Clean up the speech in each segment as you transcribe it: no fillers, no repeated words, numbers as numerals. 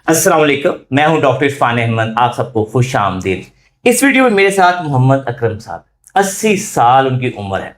अस्सलाम वालेकुम, मैं हूं डॉक्टर इरफान अहमद। आप सबको खुश आमदीद। इस वीडियो में मेरे साथ मोहम्मद अकरम साहब, 80 साल उनकी उम्र है।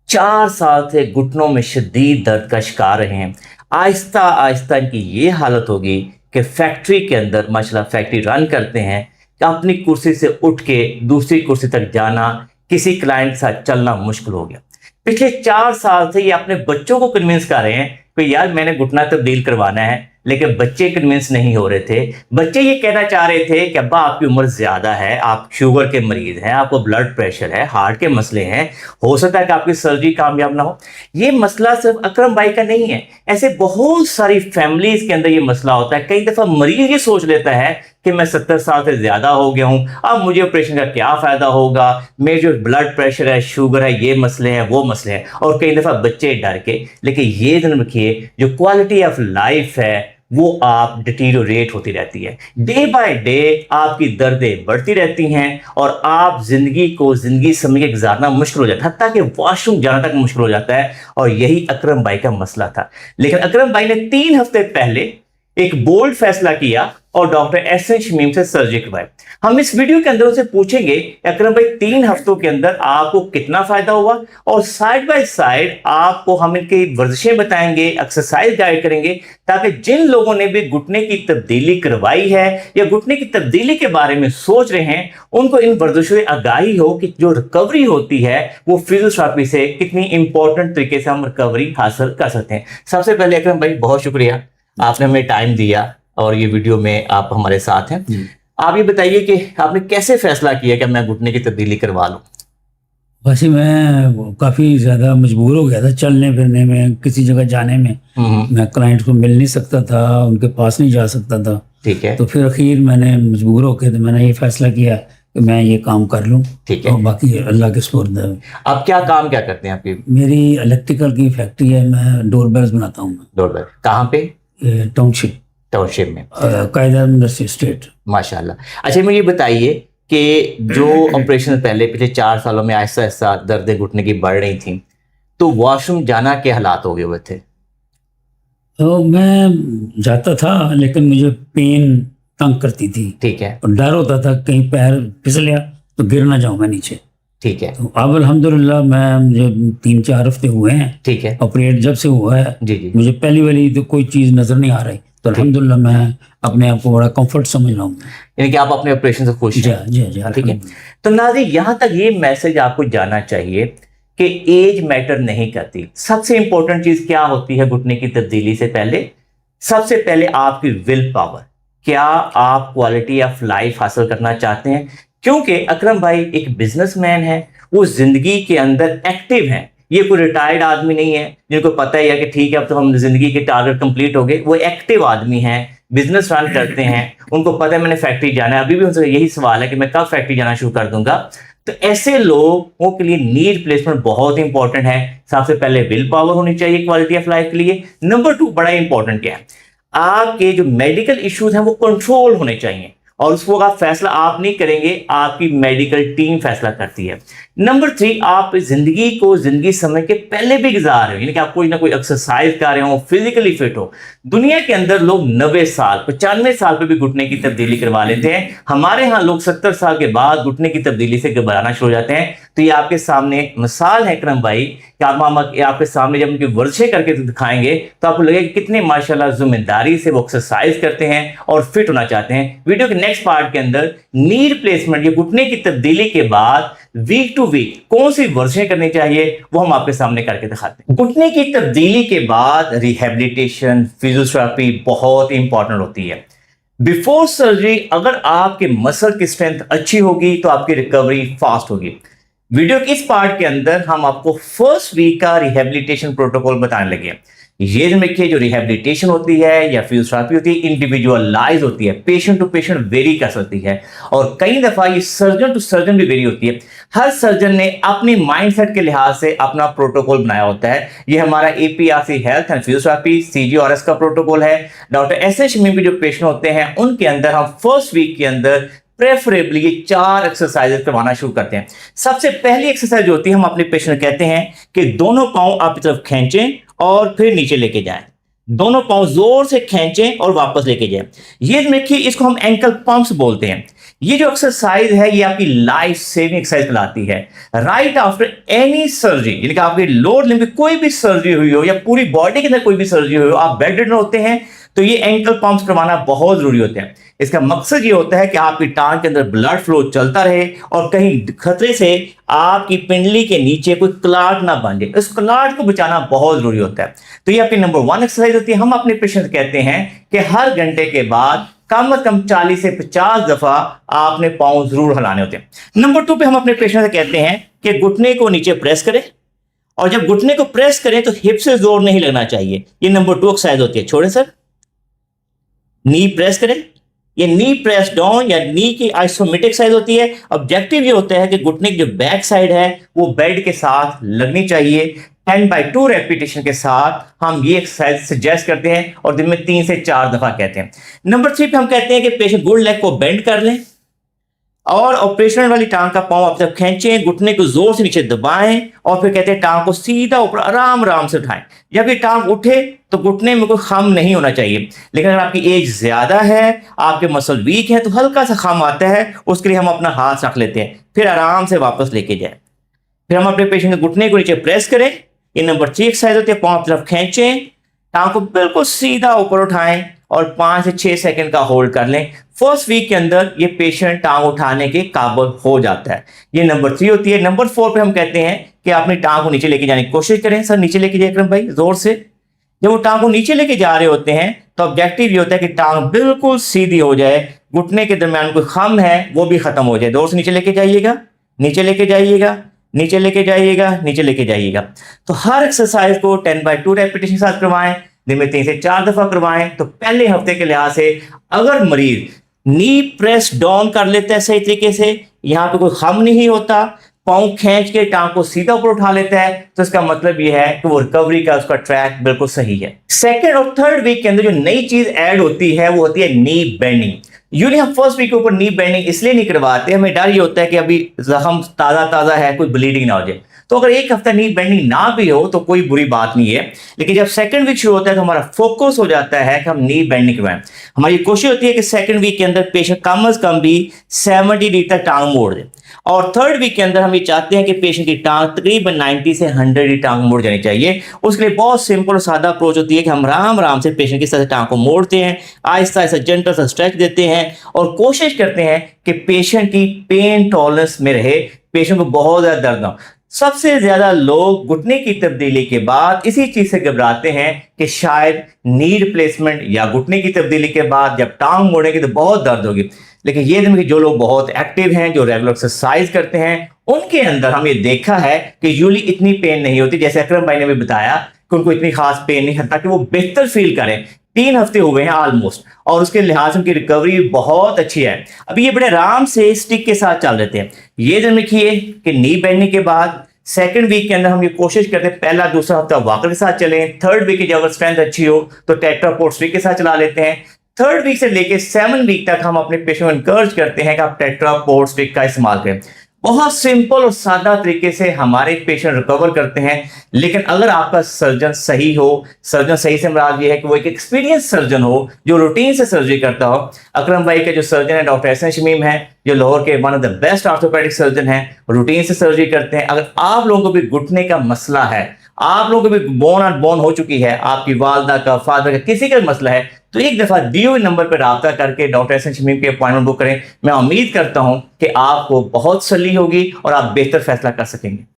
4 साल से घुटनों में शदीद दर्द का शिकार रहे हैं। आहिस्ता आहिस्ता इनकी ये हालत होगी कि फैक्ट्री के अंदर, माशाल्लाह फैक्ट्री रन करते हैं, कि अपनी कुर्सी से उठ के दूसरी कुर्सी तक जाना, किसी क्लाइंट के साथ चलना मुश्किल हो गया। पिछले 4 साल से ये अपने बच्चों को कन्विंस कर रहे हैं कि यार मैंने घुटना तब्दील करवाना है, लेकिन बच्चे कन्विंस नहीं हो रहे थे। बच्चे ये कहना चाह रहे थे कि अब्बा आपकी उम्र ज़्यादा है, आप शुगर के मरीज़ हैं, आपको ब्लड प्रेशर है, हार्ट के मसले हैं, हो सकता है कि आपकी सर्जरी कामयाब ना हो। ये मसला सिर्फ अकरम भाई का नहीं है, ऐसे बहुत सारी फैमिलीज़ के अंदर ये मसला होता है। कई दफ़ा मरीज़ ये सोच लेता है कि मैं 70 साल से ज़्यादा हो गया हूँ, अब मुझे ऑपरेशन का क्या फ़ायदा होगा, मेरे जो ब्लड प्रेशर है, शुगर है, ये मसले हैं, वो मसले हैं। और कई दफ़ा बच्चे डर के, लेकिन ये ध्यान रखिए जो क्वालिटी ऑफ लाइफ है वो आप डिटीरियोरेट होती रहती है। डे बाय डे आपकी दर्दें बढ़ती रहती हैं और आप ज़िंदगी समझ के गुजारना मुश्किल हो जाता है, हत्ता कि वॉशरूम जाना तक मुश्किल हो जाता है। और यही अकरम भाई का मसला था। लेकिन अकरम भाई ने 3 हफ्ते पहले एक बोल्ड फैसला किया और डॉक्टर एहसन शमीम से सर्जरी करवाई। हम इस वीडियो के अंदर उनसे पूछेंगे अकरम भाई 3 हफ्तों के अंदर आपको कितना फायदा हुआ, और साइड बाय साइड आपको हम इनकी वर्जिशें बताएंगे, एक्सरसाइज गाइड करेंगे, ताकि जिन लोगों ने भी घुटने की तब्दीली करवाई है या घुटने की तब्दीली के बारे में सोच रहे हैं, उनको इन वर्जिशों से आगाही हो कि जो रिकवरी होती है वो फिजियोथेरेपी से कितनी इंपॉर्टेंट तरीके से हम रिकवरी हासिल कर सकते हैं। सबसे पहले अकरम भाई बहुत शुक्रिया, आपने हमें टाइम दिया और ये वीडियो में आप हमारे साथ हैं। आप ये बताइए कि आपने कैसे फैसला किया कि मैं घुटने की तब्दीली करवा लूं? वैसे मैं काफ़ी ज़्यादा मजबूर हो गया था चलने फिरने में, किसी जगह जाने में। मैं क्लाइंट को मिल नहीं सकता था, उनके पास नहीं जा सकता था। ठीक है। तो फिर आखिर मैंने मजबूर होकर तो मैंने ये फैसला किया कि मैं ये काम कर लूँ। ठीक है। और बाकी अल्लाह के सुपुर्द है। आप काम क्या करते हैं आपकी? मेरी इलेक्ट्रिकल की फैक्ट्री है, मैं डोर बेल्स बनाता हूँ। डोरबेल कहाँ पे? टाउनशिप में, कायदा इंडस्ट्री स्टेट। माशाल्लाह। अच्छा मुझे ये बताइए कि जो ऑपरेशन पहले पिछले 4 सालों में आहिस्ता आहिस्ता दर्द घुटने की बढ़ रही थी, तो वॉशरूम जाना के हालात हो गए हुए थे? तो मैं जाता था लेकिन मुझे पेन तंग करती थी। ठीक है। और डर होता था कहीं पैर फिसलिया तो गिर ना जाऊँ मैं नीचे। ठीक है। तो अब अल्हम्दुलिल्लाह मुझे 3-4 हफ्ते हुए हैं। ठीक है। ऑपरेट जब से हुआ है जी। मुझे पहली वाली तो कोई चीज़ नज़र नहीं आ रही, तो अल्हम्दुलिल्लाह मैं अपने आप को बड़ा कंफर्ट समझ रहा हूँ। यानी कि आप अपने ऑपरेशन से खुश हैं? जी। ठीक है। तो नाज़रीन, यहाँ तक ये मैसेज आपको जाना चाहिए कि एज मैटर नहीं करती। सबसे इंपॉर्टेंट चीज़ क्या होती है घुटने की तब्दीली से पहले? सबसे पहले आपकी विल पावर। क्या आप क्वालिटी ऑफ लाइफ हासिल करना चाहते हैं? क्योंकि अकरम भाई एक बिजनेसमैन है, वो जिंदगी के अंदर एक्टिव हैं। ये कोई रिटायर्ड आदमी नहीं है जिनको पता ही है कि ठीक है अब तो हम जिंदगी के टारगेट कंप्लीट हो गए। वो एक्टिव आदमी हैं, बिजनेस रन करते हैं, उनको पता है मैंने फैक्ट्री जाना है। अभी भी उनसे यही सवाल है कि मैं कब फैक्ट्री जाना शुरू कर दूंगा। तो ऐसे लोगों के लिए नीड रिप्लेसमेंट बहुत इंपॉर्टेंट है। सबसे पहले विल पावर होनी चाहिए क्वालिटी ऑफ लाइफ के लिए। नंबर 2 बड़ा इंपॉर्टेंट क्या है, आपके जो मेडिकल इश्यूज हैं वो कंट्रोल होने चाहिए, और उसको का फैसला आप नहीं करेंगे, आपकी मेडिकल टीम फैसला करती है। नंबर 3, आप जिंदगी समय के पहले भी गुजार रहे हो, यानी कि आप कोई ना कोई एक्सरसाइज कर रहे हो, फिजिकली फिट हो। दुनिया के अंदर लोग 90 साल 95 साल पे भी घुटने की तब्दीली करवा लेते हैं। हमारे यहाँ लोग 70 साल के बाद घुटने की तब्दीली से घबराना शुरू हो जाते हैं। तो ये आपके सामने मिसाल है अकरम भाई कि आपके सामने जब उनकी वर्जिशें करके दिखाएंगे तो आपको लगेगा कि कितने माशाल्लाह जिम्मेदारी से वो एक्सरसाइज करते हैं और फिट होना चाहते हैं। वीडियो के नेक्स्ट पार्ट के अंदर नी रिप्लेसमेंट, ये घुटने की तब्दीली के बाद वीक टू वीक कौन सी वर्जिशें करनी चाहिए वो हम आपके सामने करके दिखाते हैं। घुटने की तब्दीली के बाद रिहैबिलिटेशन, फिजियोथेरेपी बहुत इंपॉर्टेंट होती है। बिफोर सर्जरी अगर आपके मसल की स्ट्रेंथ अच्छी होगी तो आपकी रिकवरी फास्ट होगी। वीडियो के इस पार्ट के अंदर हम आपको फर्स्ट वीक का रिहैबिलिटेशन प्रोटोकॉल बताने लगे। ये देखिए, जो रिहैबिलिटेशन होती है या फिजियोथेरेपी होती है इंडिविजुअलाइज होती है, पेशेंट टू पेशेंट वेरी कर सकती है, और कई दफा ये सर्जन टू सर्जन भी वेरी होती है। हर सर्जन ने अपनी माइंडसेट के लिहाज से अपना प्रोटोकॉल बनाया होता है। ये हमारा APRC health and physiotherapy CGRS का प्रोटोकॉल है। डॉक्टर एहसन शमीम के जो पेशेंट होते हैं उनके अंदर हम फर्स्ट वीक के अंदर प्रेफरेबली ये 4 एक्सरसाइजेस करवाना शुरू करते हैं। सबसे पहली एक्सरसाइज होती है, हम अपने पेशेंट कहते हैं कि दोनों पांव आप की तरफ खींचें और फिर नीचे लेके जाएं। दोनों पांव जोर से खींचें और वापस लेके जाएं। ये देखिए, इसको हम एंकल पंप्स बोलते हैं। ये जो एक्सरसाइज है ये आपकी लाइफ सेविंग एक्सरसाइज कहलाती है। राइट आफ्टर एनी सर्जरी, यानी कि आपके लोअर लिम्ब की कोई भी सर्जरी हुई हो या पूरी बॉडी के अंदर कोई भी सर्जरी हुई हो, आप बेड रिडन होते हैं, तो ये एंकल पंप्स करवाना बहुत जरूरी होते हैं। इसका मकसद ये होता है कि आपकी टांग के अंदर ब्लड फ्लो चलता रहे और कहीं खतरे से आपकी पिंडली के नीचे कोई क्लॉट ना बन जाए। इस क्लॉट को बचाना बहुत जरूरी होता है। तो ये आपकी नंबर 1 एक्सरसाइज होती है। हम अपने पेशेंट कहते हैं कि हर घंटे के बाद कम से कम 40 से 50 दफा आपने पाँव जरूर हिलाने होते हैं। नंबर 2 पे हम अपने पेशेंट से कहते हैं कि घुटने को नीचे प्रेस करें, और जब घुटने को प्रेस करें तो हिप से जोर नहीं लगना चाहिए। ये नंबर 2 एक्सरसाइज होती है। छोड़े सर, नी प्रेस करें। ये नी प्रेस डाउन या नी की आइसोमेट्रिक एक्सरसाइज होती है। ऑब्जेक्टिव ये होता है कि घुटने की जो बैक साइड है वो बेड के साथ लगनी चाहिए। 10/2 रेपिटेशन के साथ हम ये एक्सरसाइज सजेस्ट करते हैं और दिन में 3 से 4 दफा कहते हैं। नंबर 3 पे हम कहते हैं कि पेशेंट गुड लेग को बेंड कर लें और ऑपरेशन वाली टांग का पांव आप जब खींचें, घुटने को जोर से नीचे दबाएं और फिर कहते हैं टांग को सीधा ऊपर आराम आराम से उठाएं। जब ये टांग उठे तो घुटने में कोई खम नहीं होना चाहिए, लेकिन अगर आपकी एज ज्यादा है, आपके मसल वीक है, तो हल्का सा खम आता है, उसके लिए हम अपना हाथ रख लेते हैं, फिर आराम से वापस लेके जाए। फिर हम अपने पेशेंट के घुटने को नीचे प्रेस करें। ये नंबर 3 एक्सरसाइज होती है। पांव तरफ खींचें, टांग को बिल्कुल सीधा ऊपर उठाएं और 5 से 6 सेकंड का होल्ड कर लें। फर्स्ट वीक के अंदर ये पेशेंट टांग उठाने के काबिल हो जाता है। ये नंबर 3 होती है। नंबर 4 पे हम कहते हैं कि अपनी टांग को नीचे लेके जाने की कोशिश करें। सर नीचे लेके जाए अकरम भाई जोर से। जब वो टांग को नीचे लेके जा रहे होते हैं तो ऑब्जेक्टिव ये होता है कि टांग बिल्कुल सीधी हो जाए, घुटने के दरमियान कोई खम है वो भी खत्म हो जाए। जोर से नीचे लेके जाइएगा, नीचे लेके जाइएगा, नीचे लेके जाइएगा, नीचे लेके जाइएगा। तो हर एक्सरसाइज को 10/2 रेपिटेशन के साथ करवाएं, दिन में 3 से 4 दफा करवाएं। तो पहले हफ्ते के लिहाज से अगर मरीज नी प्रेस डाउन कर लेता है सही तरीके से, यहाँ पे कोई खम नहीं होता, पाँव खींच के टांग को सीधा ऊपर उठा लेता है, तो इसका मतलब यह है कि वो रिकवरी का उसका ट्रैक बिल्कुल सही है। सेकेंड और थर्ड वीक के अंदर जो नई चीज ऐड होती है वो होती है नी बेंडिंग। यूजली हम फर्स्ट वीक के ऊपर नी बेंडिंग इसलिए नहीं करवाते, हमें डर ये होता है कि अभी जख्म ताजा है, कोई ब्लीडिंग ना हो जाए। तो अगर एक हफ्ता नी बेंडिंग ना भी हो तो कोई बुरी बात नहीं है, लेकिन जब सेकंड वीक शुरू होता है तो हमारा फोकस हो जाता है कि हम नी बेंडिंग करवाएं। हमारी कोशिश होती है कि सेकंड वीक के अंदर पेशेंट कम से कम भी 70 डिग्री तक टांग मोड़ दे, और थर्ड वीक के अंदर हम ये चाहते हैं कि पेशेंट की टांग तकरीबन 90 से 100 डिग्री टांग मोड़ जानी चाहिए। उसके लिए बहुत सिंपल और सादा अप्रोच होती है कि हम आराम आराम से पेशेंट की तरह से टांग को मोड़ते हैं, आहिस्ता आहिस्ता जेंटल सा स्ट्रेच देते हैं और कोशिश करते हैं कि पेशेंट की पेन टॉलरेंस में रहे, पेशेंट को बहुत ज्यादा दर्द ना हो। सबसे ज्यादा लोग घुटने की तब्दीली के बाद इसी चीज से घबराते हैं कि शायद नी रिप्लेसमेंट या घुटने की तब्दीली के बाद जब टांग मोड़ेंगे तो बहुत दर्द होगी। लेकिन ये देखिए जो लोग बहुत एक्टिव हैं, जो रेगुलर एक्सरसाइज करते हैं, उनके अंदर हमने देखा है कि यूजली इतनी पेन नहीं होती। जैसे अकरम भाई ने भी बताया कि उनको इतनी खास पेन नहीं होता कि वो बेहतर फील करें। 3 हफ्ते हुए हैं ऑलमोस्ट, और उसके लिहाज से उनकी रिकवरी बहुत अच्छी है। अभी ये बड़े आराम से स्टिक के साथ चल रहे थे। ये जब देखिए कि नी बेंडिंग के बाद सेकंड वीक के अंदर हम ये कोशिश करते हैं पहला दूसरा हफ्ता वॉकर के साथ चलें। थर्ड वीक की जब स्ट्रेंथ अच्छी हो तो टेट्रापोड स्टिक के साथ चला लेते हैं। थर्ड वीक से लेके 7 वीक तक हम अपने पेशेंट को एनकरेज करते हैं कि आप टेट्रापोड स्टिक का इस्तेमाल करें। बहुत सिंपल और सादा तरीके से हमारे पेशेंट रिकवर करते हैं। लेकिन अगर आपका सर्जन सही हो, सर्जन सही से मुराद ये है कि वो एक एक्सपीरियंस सर्जन हो जो रूटीन से सर्जरी करता हो। अकरम भाई के जो सर्जन है डॉक्टर एहसन शमीम है, जो लाहौर के one of the best orthopaedic surgeon हैं, रूटीन से सर्जरी करते हैं। अगर आप लोगों को भी घुटने का मसला है, आप लोगों को भी बोन ऑन बोन हो चुकी है, आपकी वालदा का, फादर का, किसी का मसला है, तो एक दफा दिए हुए नंबर पर राब्ता करके डॉक्टर एहसन शमीम की अपॉइंटमेंट बुक करें। मैं उम्मीद करता हूं कि आपको बहुत सली होगी और आप बेहतर फैसला कर सकेंगे।